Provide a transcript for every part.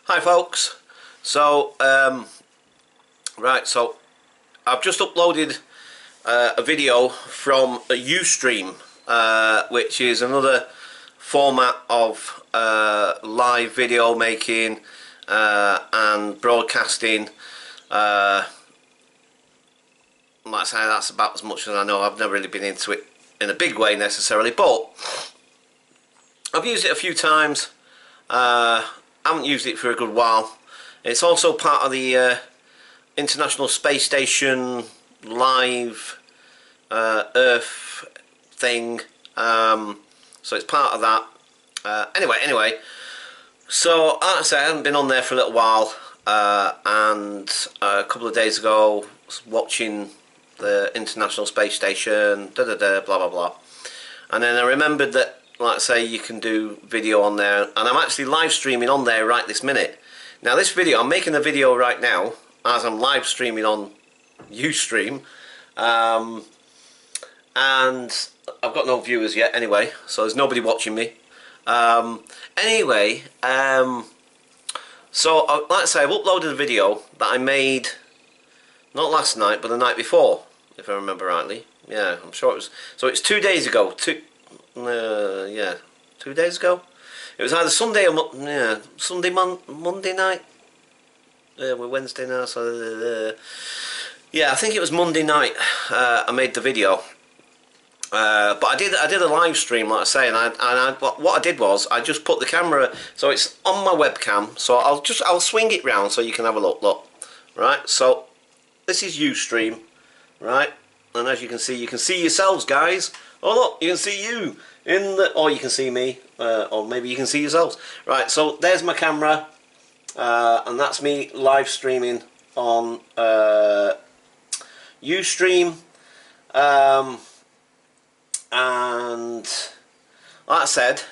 Hi folks. So right, so I've just uploaded a video from a USTREAM, which is another format of live video making and broadcasting. Like I say, that's about as much as I know. I've never really been into it in a big way necessarily, but I've used it a few times. I haven't used it for a good while. It's also part of the International Space Station live Earth thing, so it's part of that. Anyway, so like I say, I haven't been on there for a little while, and a couple of days ago I was watching the International Space Station, blah blah blah, and then I remembered that, like I say, you can do video on there, and I'm actually live streaming on there right this minute. Now this video, I'm making a video right now as I'm live streaming on USTREAM, and I've got no viewers yet anyway, so there's nobody watching me. So like I say, I've uploaded a video that I made not last night but the night before, if I remember rightly. Yeah, I'm sure it was. So it's 2 days ago. 2 days ago. It was either Sunday or Monday night. We're Wednesday now, so yeah, I think it was Monday night. I made the video, but I did a live stream, like I say, and what I did was I just put the camera, so it's on my webcam. So I'll swing it round so you can have a look. Right. So this is USTREAM, right, and as you can see yourselves, guys. Oh look, you can see you in the, or you can see me, or maybe you can see yourselves. Right, so there's my camera, and that's me live streaming on USTREAM, and like I said,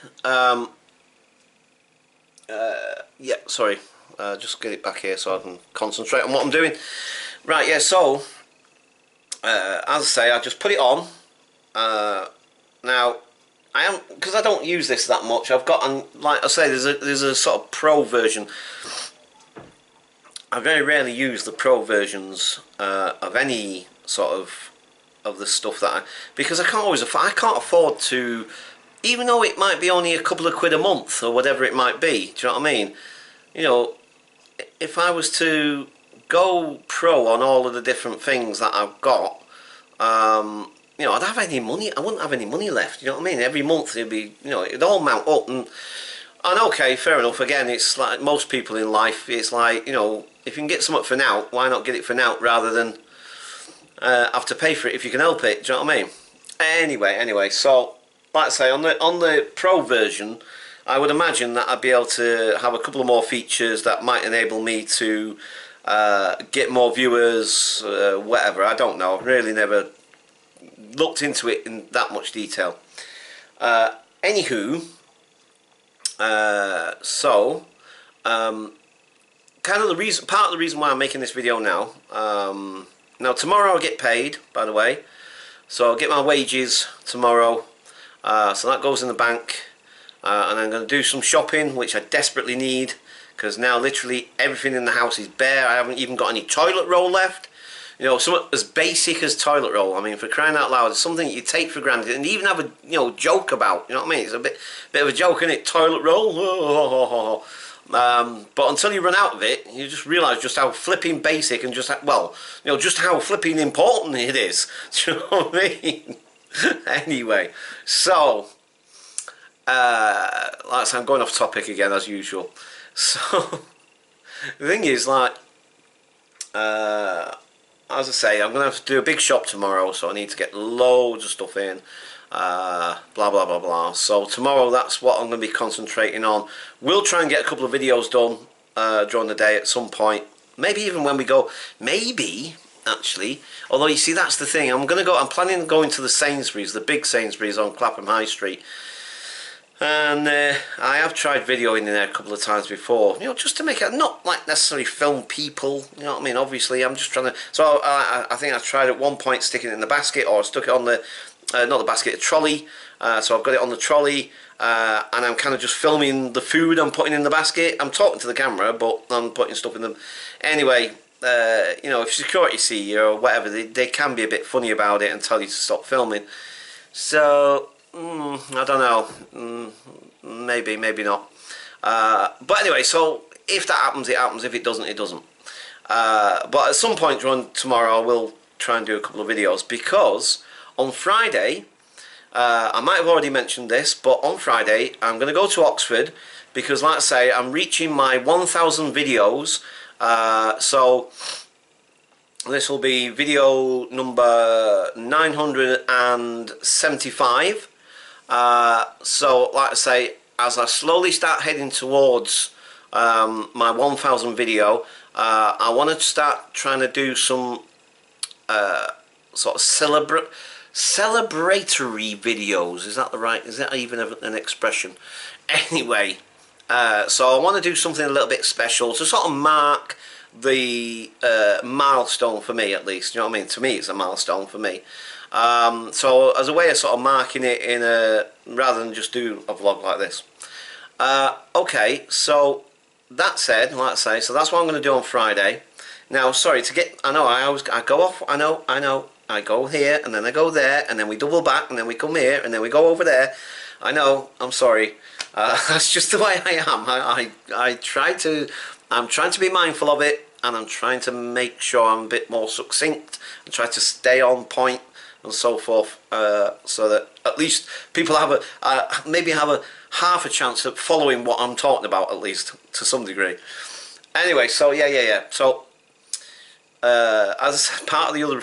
yeah, sorry, just get it back here so I can concentrate on what I'm doing. Right, yeah, so as I say, I just put it on. Now I am, because I don't use this that much. I've got, like I say, there's a sort of pro version. I very rarely use the pro versions of any sort of the stuff that because I can't afford to, even though it might be only a couple of quid a month or whatever it might be. Do you know what I mean? You know, if I was to go pro on all of the different things that I've got, you know, I'd have any money. I wouldn't have any money left. You know what I mean? Every month it'd be, you know, it'd all mount up. And okay, fair enough. Again, it's like most people in life. It's like, you know, if you can get something for now, why not get it for now rather than have to pay for it if you can help it? Do you know what I mean? Anyway. So, like I say, on the pro version, I would imagine that I'd be able to have a couple of more features that might enable me to get more viewers, whatever. I don't know. I've really never looked into it in that much detail. Anywho, so kind of part of the reason why I'm making this video now. Now tomorrow I'll get paid, by the way, so I'll get my wages tomorrow. So that goes in the bank, and I'm going to do some shopping, which I desperately need, because now literally everything in the house is bare. I haven't even got any toilet roll left. You know, something as basic as toilet roll. I mean, for crying out loud, it's something you take for granted and even have a, you know, joke about. You know what I mean? It's a bit of a joke, isn't it? Toilet roll. But until you run out of it, you just realise just how flipping basic and just, well, you know, just how flipping important it is. Do you know what I mean? Anyway, so like I said, I'm going off topic again as usual. So the thing is, like, as I say, I'm going to have to do a big shop tomorrow, so I need to get loads of stuff in, blah blah blah blah. So tomorrow, that's what I'm going to be concentrating on. We'll try and get a couple of videos done during the day at some point, maybe even when we go, maybe actually, although you see, that's the thing, I'm planning on going to the Sainsbury's, the big Sainsbury's on Clapham High Street. And I have tried videoing in there a couple of times before, you know, just to make it, not like necessarily film people, you know what I mean? Obviously, I'm just trying to, so I think I tried at one point sticking it in the basket, or stuck it on the not the basket, a trolley. So I've got it on the trolley, and I'm kind of just filming the food I'm putting in the basket. I'm talking to the camera, but I'm putting stuff in them. Anyway, you know, if security see you or whatever, they can be a bit funny about it and tell you to stop filming. So, I don't know. Maybe, maybe not. But anyway, so if that happens, it happens. If it doesn't, it doesn't. But at some point during tomorrow, I will try and do a couple of videos, because on Friday, I might have already mentioned this, but on Friday I'm going to go to Oxford, because like I say, I'm reaching my 1,000 videos. So this will be video number 975. So like I say, as I slowly start heading towards my 1,000 video, I want to start trying to do some sort of celebratory videos. Is that the right? Is that even an expression? Anyway, so I want to do something a little bit special to sort of mark the milestone for me, at least. You know what I mean? To me, it's a milestone for me. So as a way of sort of marking it in a, rather than just do a vlog like this. Okay, so that said, like I say, so that's what I'm going to do on Friday. Now, sorry to get, I know I go off, I know, I go here and then I go there and then we double back and then we come here and then we go over there. I know, I'm sorry. That's just the way I am. I'm trying to be mindful of it, and I'm trying to make sure I'm a bit more succinct and try to stay on point and so forth, so that at least people have a maybe have a half a chance at following what I'm talking about, at least to some degree. Anyway, so yeah. So as part of the other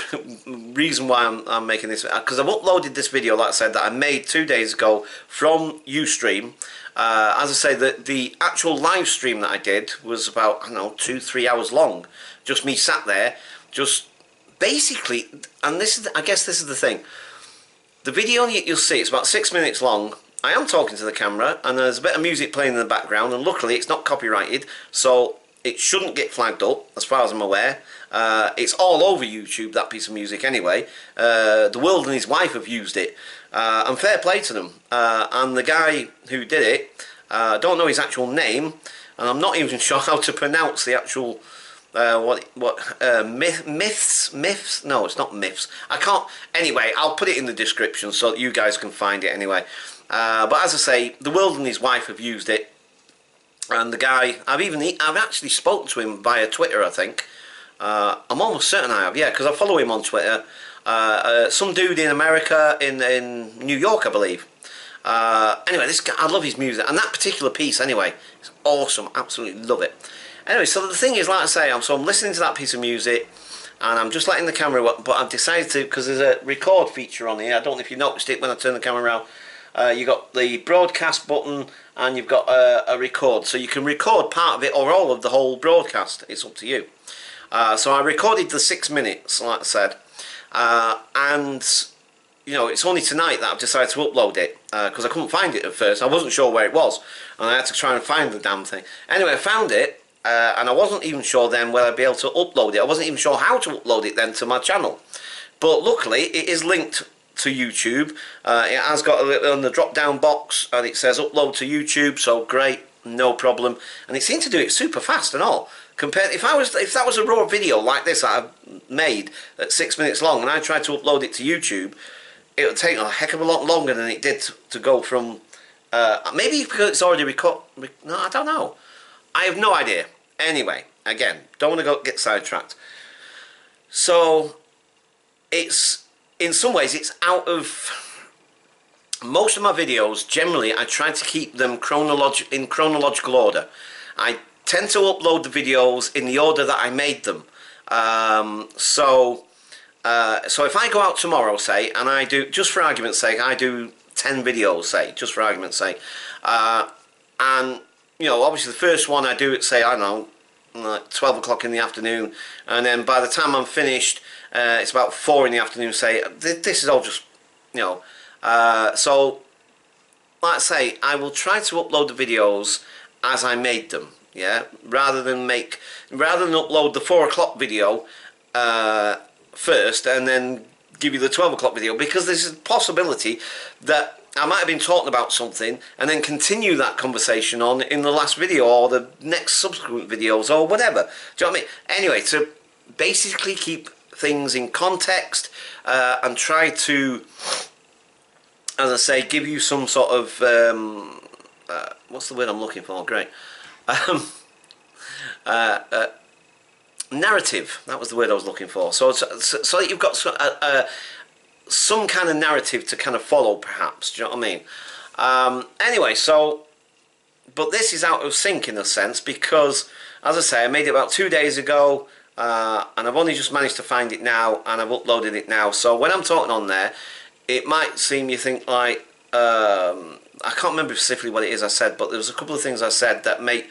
reason why I'm making this, because I've uploaded this video, like I said, that I made 2 days ago from USTREAM. As I say, the actual live stream that I did was about, I don't know, 2-3 hours long. Just me sat there, just basically, and this is, I guess this is the thing. The video you'll see, it's about 6 minutes long. I am talking to the camera, and there's a bit of music playing in the background, and luckily it's not copyrighted, so it shouldn't get flagged up, as far as I'm aware. It's all over YouTube, that piece of music, anyway. The World and his wife have used it, and fair play to them. And the guy who did it, I don't know his actual name, and I'm not even sure how to pronounce the actual myths? No, it's not myths. I can't. Anyway, I'll put it in the description so that you guys can find it anyway. But as I say, the World and his wife have used it, and the guy, I've actually spoken to him via Twitter, I think. I'm almost certain I have, yeah, because I follow him on Twitter. Some dude in America, in New York, I believe. Anyway, this guy, I love his music, and that particular piece, anyway, it's awesome. Absolutely love it. Anyway, so the thing is, like I say, I'm listening to that piece of music, and I'm just letting the camera work, but I've decided to, because there's a record feature on here. I don't know if you noticed it when I turned the camera around. You got the broadcast button, and you've got a record, so you can record part of it or all of the whole broadcast. It's up to you. So I recorded the 6 minutes, like I said, and you know, it's only tonight that I've decided to upload it, because I couldn't find it at first. I wasn't sure where it was, and I had to try and find the damn thing. Anyway, I found it, and I wasn't even sure then whether I'd be able to upload it. I wasn't even sure how to upload it then to my channel, but luckily it is linked to YouTube. It has got a little on the drop down box, and it says upload to YouTube, so great, no problem. And it seemed to do it super fast and all. Compared, if that was a raw video like this that I've made at 6 minutes long, and I tried to upload it to YouTube, it would take a heck of a lot longer than it did to go from. Maybe because it's already no, I don't know. I have no idea. Anyway, again, don't want to get sidetracked. So it's, in some ways, it's out of most of my videos. Generally, I try to keep them in chronological order. I tend to upload the videos in the order that I made them. So if I go out tomorrow, say, and I do, just for argument's sake, I do 10 videos, say, just for argument's sake, and you know, obviously the first one I do at, say, I don't know, like 12 o'clock in the afternoon, and then by the time I'm finished, it's about 4 in the afternoon, say. This is all just, you know, so like I say, I will try to upload the videos as I made them, yeah, rather than upload the 4 o'clock video first and then give you the 12 o'clock video, because there's a possibility that I might have been talking about something and then continue that conversation on in the last video or the next subsequent videos or whatever. Do you know what I mean? Anyway, to basically keep things in context and try to, as I say, give you some sort of what's the word I'm looking for? Great. Narrative. That was the word I was looking for. So that you've got some kind of narrative to kind of follow, perhaps. Do you know what I mean? Anyway, so, but this is out of sync in a sense because, as I say, I made it about 2 days ago, and I've only just managed to find it now, and I've uploaded it now. So when I'm talking on there, it might seem, you think, like, I can't remember specifically what it is I said, but there was a couple of things I said that may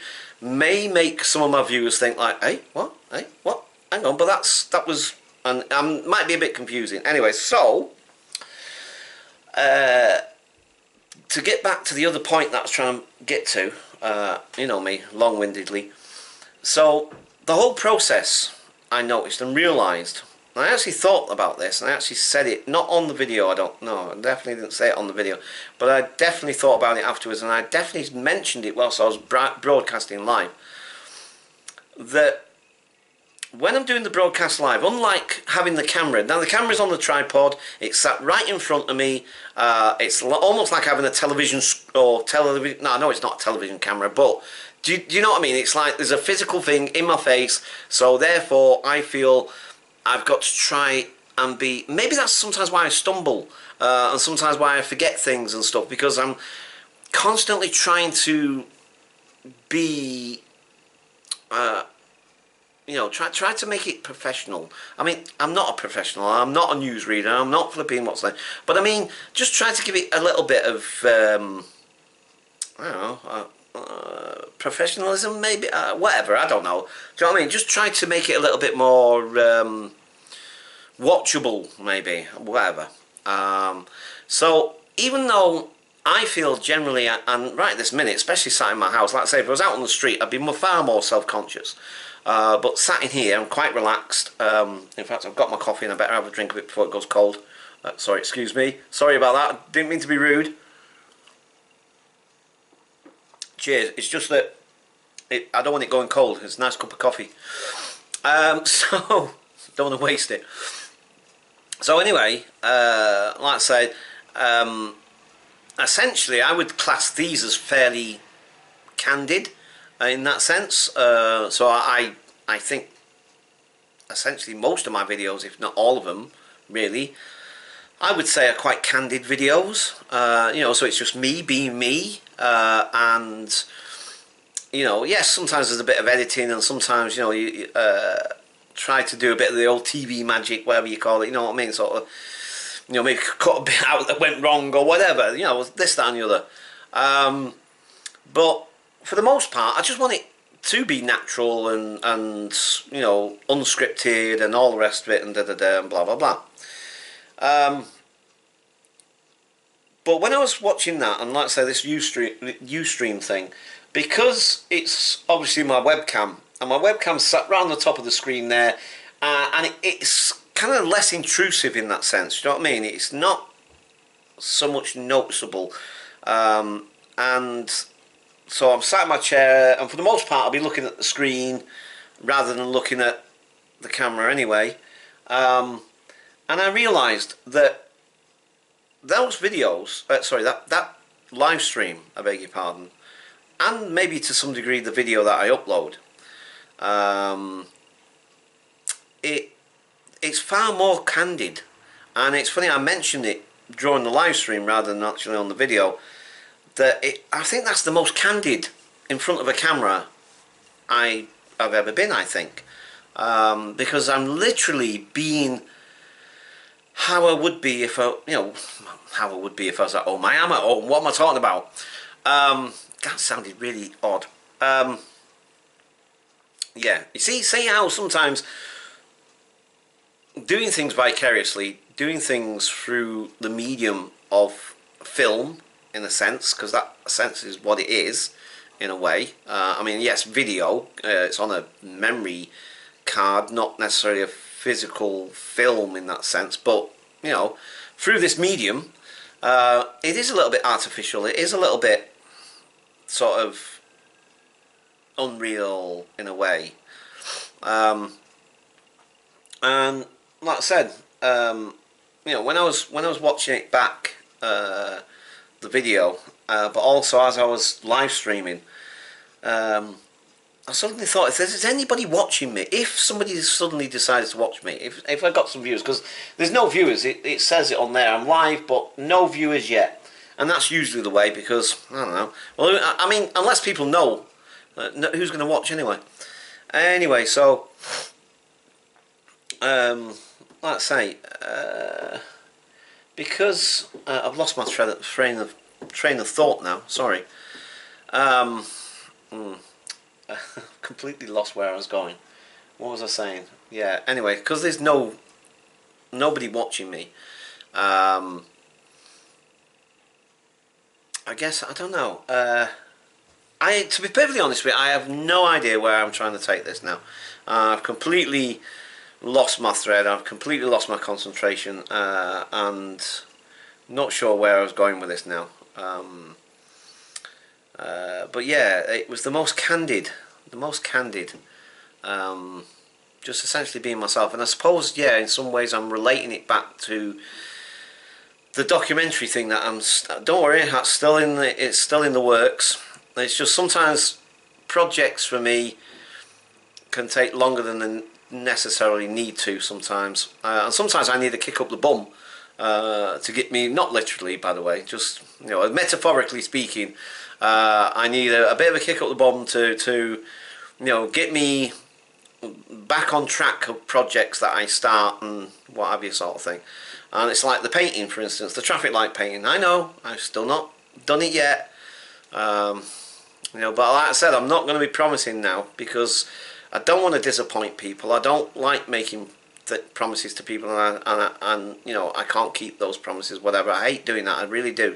make some of my viewers think like, hey, what? Hey, what? Hang on, but that was, and might be a bit confusing. Anyway, so, to get back to the other point that I was trying to get to, you know me, long-windedly. So, the whole process, I noticed and realised, and I actually thought about this, and I actually said it, not on the video, I don't know, I definitely didn't say it on the video, but I definitely thought about it afterwards, and I definitely mentioned it whilst I was broadcasting live, that when I'm doing the broadcast live, unlike having the camera, now the camera's on the tripod, it's sat right in front of me, it's almost like having a television, no, I know it's not a television camera, but do you know what I mean? It's like there's a physical thing in my face, so therefore I feel I've got to try and be, maybe that's sometimes why I stumble, and sometimes why I forget things and stuff, because I'm constantly trying to be, you know, try to make it professional. I mean, I'm not a professional, I'm not a newsreader, I'm not flipping what's there, but I mean, just try to give it a little bit of, I don't know, professionalism, maybe, whatever, I don't know. Do you know what I mean? Just try to make it a little bit more watchable, maybe, whatever. So, even though I feel generally, and right this minute, especially sat in my house, like I say, if I was out on the street, I'd be far more self-conscious. But sat in here, I'm quite relaxed. In fact, I've got my coffee and I better have a drink of it before it goes cold. Sorry, excuse me. Sorry about that. Didn't mean to be rude. Cheers. It's just that I don't want it going cold. It's a nice cup of coffee. So, don't want to waste it. So anyway, like I said, essentially I would class these as fairly candid in that sense. So I think essentially most of my videos, if not all of them, really, I would say are quite candid videos. You know, so it's just me being me, and you know, yes, sometimes there's a bit of editing, and sometimes, you know, you try to do a bit of the old TV magic, whatever you call it, you know what I mean, sort of, you know, maybe cut a bit out that went wrong or whatever, you know, this, that and the other. But for the most part, I just want it to be natural and you know, unscripted and all the rest of it, and da-da-da and blah blah blah. But when I was watching that, and like I say, this USTREAM thing, because it's obviously my webcam, and my webcam's sat right on the top of the screen there, and it's kind of less intrusive in that sense, you know what I mean? It's not so much noticeable, and so I'm sat in my chair, and for the most part I'll be looking at the screen rather than looking at the camera anyway, and I realised that those videos, sorry, that live stream, I beg your pardon, and maybe to some degree the video that I upload, it's far more candid. And it's funny, I mentioned it during the live stream rather than actually on the video, that I think that's the most candid in front of a camera I've ever been, I think, because I'm literally being how I would be if I, you know, how I would be if I was at home. I am at home. What am I talking about? That sounded really odd. Yeah, you see how sometimes doing things vicariously, doing things through the medium of film, in a sense, because that sense is what it is, in a way. I mean, yes, video, it's on a memory card, not necessarily a physical film in that sense, but you know, through this medium, it is a little bit artificial. It is a little bit sort of unreal in a way. And like I said, you know, when I was watching it back, the video, but also as I was live streaming, I suddenly thought, if there's anybody watching me, if somebody suddenly decides to watch me, if I got some viewers, because there's no viewers, it says it on there, I'm live, but no viewers yet. And that's usually the way, because, I don't know, well, I mean, unless people know, who's going to watch anyway? Anyway, so, let's say, because I've lost my train of thought now, sorry. Completely lost where I was going. What was I saying? Yeah, anyway, because there's nobody watching me, I guess, I don't know, to be perfectly honest with you, I have no idea where I'm trying to take this now. I've completely lost my thread, I've completely lost my concentration, and not sure where I was going with this now. But yeah, it was the most candid, just essentially being myself. And I suppose, yeah, in some ways I'm relating it back to the documentary thing that don't worry, it's still in the works. It's just sometimes projects for me can take longer than they necessarily need to sometimes. And sometimes I need a kick up the bum to get me, not literally by the way, just, you know, metaphorically speaking, I need a bit of a kick up the bum to you know, get me back on track of projects that I start and what have you, sort of thing. And it's like the painting, for instance, the traffic light painting. I know I've still not done it yet, you know, but like I said, I'm not going to be promising now, because I don't want to disappoint people. I don't like making promises to people, and you know, I can't keep those promises, whatever. I hate doing that, I really do.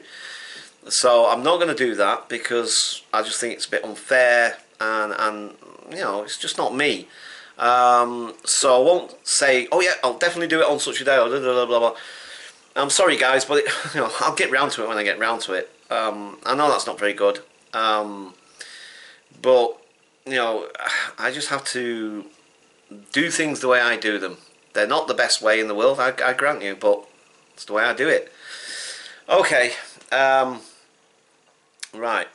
So I'm not going to do that, because I just think it's a bit unfair, and you know, it's just not me. So I won't say, oh yeah, I'll definitely do it on such a day, or blah blah blah blah. I'm sorry guys, but you know, I'll get round to it when I get round to it. I know that's not very good, but you know, I just have to do things the way I do them. They're not the best way in the world, I grant you, but it's the way I do it. Okay, right,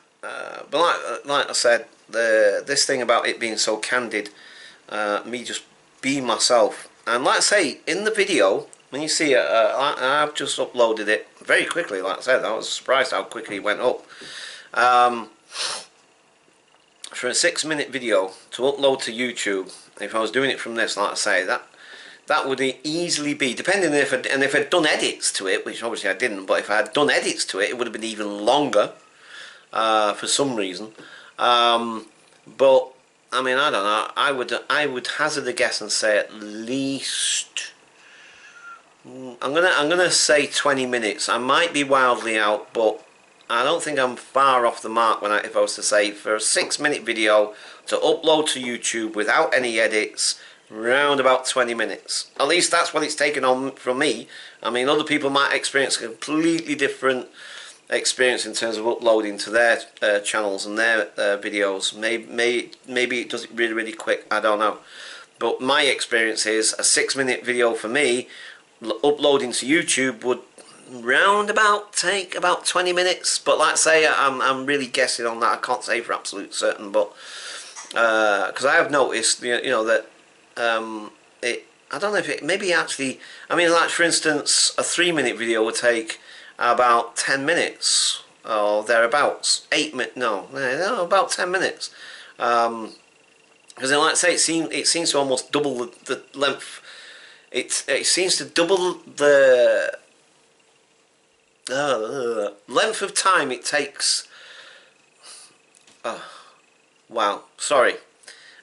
but like I said, this thing about it being so candid, me just being myself, and like I say, in the video, when you see it, I've just uploaded it very quickly. Like I said, I was surprised how quickly it went up. For a 6-minute video to upload to YouTube, if I was doing it from this, like I say, that would easily be, depending if I'd done edits to it, which obviously I didn't, but if I had done edits to it, it would have been even longer, for some reason. But I mean, I don't know. I would hazard a guess and say at least, I'm gonna say 20 minutes. I might be wildly out, but I don't think I'm far off the mark if I was to say, for a 6-minute video to upload to YouTube without any edits, round about 20 minutes. At least that's what it's taken on from me. I mean, other people might experience a completely different experience in terms of uploading to their channels and their videos. Maybe it does it really, really quick, I don't know. But my experience is a 6-minute video for me, uploading to YouTube would round about take about 20 minutes. But like I say, I'm really guessing on that. I can't say for absolute certain, but because I have noticed, you know, that I don't know if it maybe actually, I mean, like for instance, a 3-minute video would take about 10 minutes or thereabouts. 8 minutes, no, about 10 minutes. Because like I say, it seems to almost double the length. It seems to double the length of time it takes. Wow, sorry.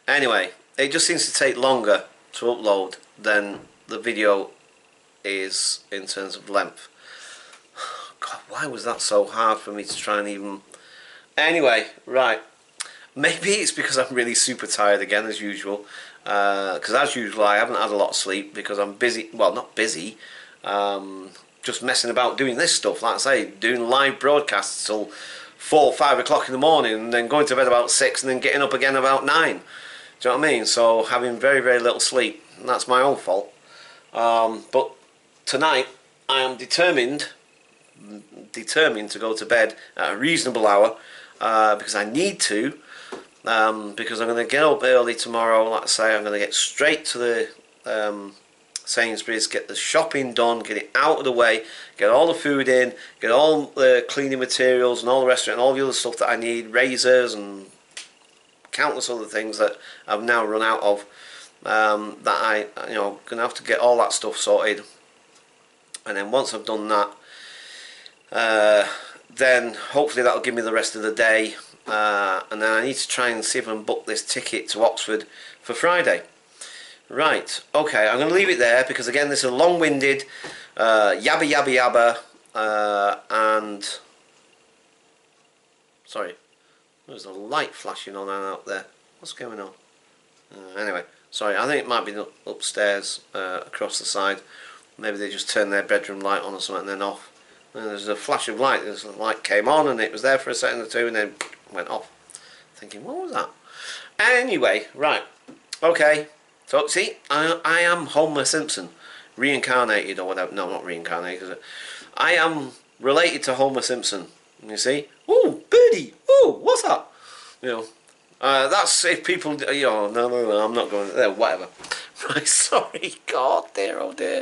Anyway, it just seems to take longer to upload than the video is in terms of length. God, why was that so hard for me to try and even... Anyway, right. Maybe it's because I'm really super tired again, as usual. Because as usual, I haven't had a lot of sleep because I'm busy. Well, not busy. just messing about doing this stuff, like I say, doing live broadcasts till 4 or 5 o'clock in the morning, and then going to bed about 6 and then getting up again about 9. Do you know what I mean? So having very, very little sleep, and that's my own fault. But tonight I am determined to go to bed at a reasonable hour, because I need to, because I'm going to get up early tomorrow. Like I say, I'm going to get straight to the Sainsbury's, get the shopping done, get it out of the way, get all the food in, get all the cleaning materials and all the rest of it, and all the other stuff that I need, razors and countless other things that I've now run out of, that I, gonna have to get all that stuff sorted. And then once I've done that, then hopefully that'll give me the rest of the day, and then I need to try and see if I can book this ticket to Oxford for Friday. Right, okay, I'm going to leave it there, because again this is a long-winded yabba yabba yabba, and sorry, there's a light flashing on out there. What's going on? Anyway, sorry, I think it might be upstairs, across the side. Maybe they just turned their bedroom light on or something and then off. And there's a flash of light. The light came on and it was there for a second or two and then went off. Thinking, what was that? Anyway, right, okay. So, see, I am Homer Simpson, reincarnated or whatever. No, not reincarnated. I am related to Homer Simpson. You see? Oh, birdie! Oh, what's that? That's if people. No, I'm not going there. Whatever. Right, sorry. God, dear, oh dear.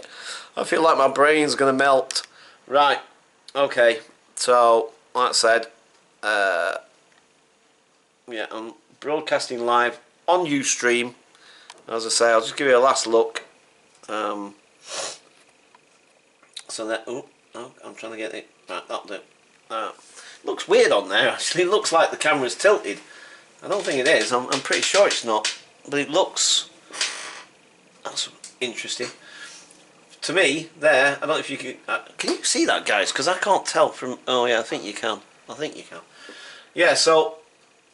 I feel like my brain's gonna melt. Right. Okay. So, like I said, yeah, I'm broadcasting live on USTREAM. As I say, I'll just give you a last look. So that, I'm trying to get it. Right, that'll do. Looks weird on there, actually. It looks like the camera's tilted. I don't think it is. I'm pretty sure it's not. But it looks... That's interesting. To me, there, I don't know if you can you see that, guys? Because I can't tell from... Oh, yeah, I think you can. I think you can. Yeah, so...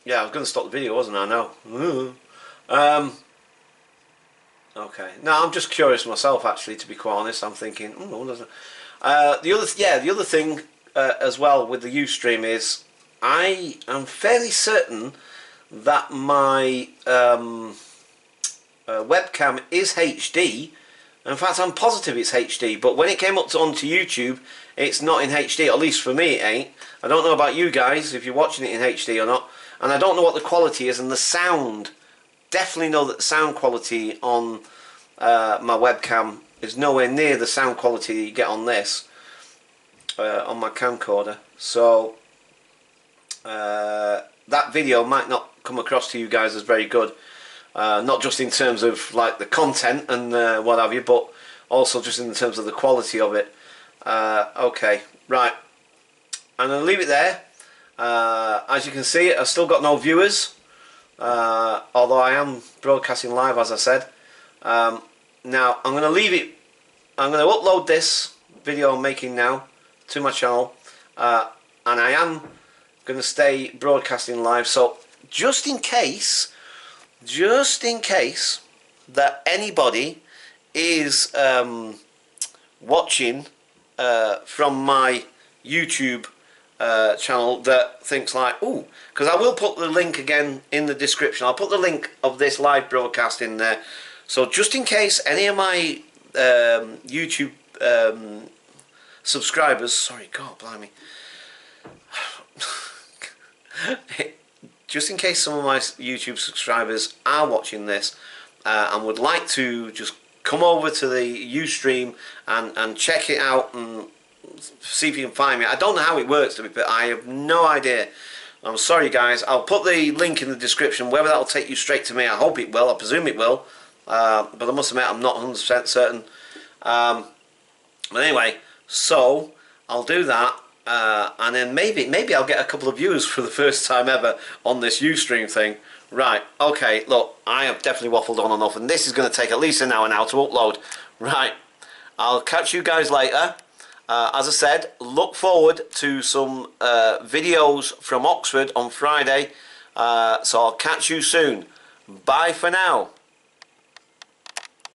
Yeah, I was going to stop the video, wasn't I? No. Okay. No, I'm just curious myself, actually, to be quite honest. I'm thinking, the other thing as well with the USTREAM is I am fairly certain that my webcam is HD. In fact, I'm positive it's HD, but when it came up onto YouTube, it's not in HD, at least for me it ain't. I don't know about you guys, if you're watching it in HD or not, and I don't know what the quality is, and the sound, definitely know that the sound quality on my webcam is nowhere near the sound quality you get on this, on my camcorder. So that video might not come across to you guys as very good, not just in terms of like the content and what have you, but also just in terms of the quality of it. Okay, right, I'm going to leave it there. As you can see, I've still got no viewers, although I am broadcasting live, as I said. Now I'm going to leave it. I'm going to upload this video I'm making now to my channel, and I am going to stay broadcasting live. So just in case that anybody is watching from my YouTube channel that thinks like, ooh, because I will put the link again in the description. I'll put the link of this live broadcast in there. So just in case any of my YouTube subscribers, sorry, God blimey, just in case some of my YouTube subscribers are watching this and would like to just come over to the USTREAM and check it out and see if you can find me. I don't know how it works, but I have no idea. I'm sorry, guys. I'll put the link in the description. Whether that'll take you straight to me, I hope it will. I presume it will. But I must admit, I'm not 100% certain. But anyway, so I'll do that. And then maybe I'll get a couple of views for the first time ever on this USTREAM thing. Right, okay, look, I have definitely waffled on enough, and this is going to take at least an hour now to upload. Right, I'll catch you guys later. As I said, look forward to some videos from Oxford on Friday. So I'll catch you soon. Bye for now.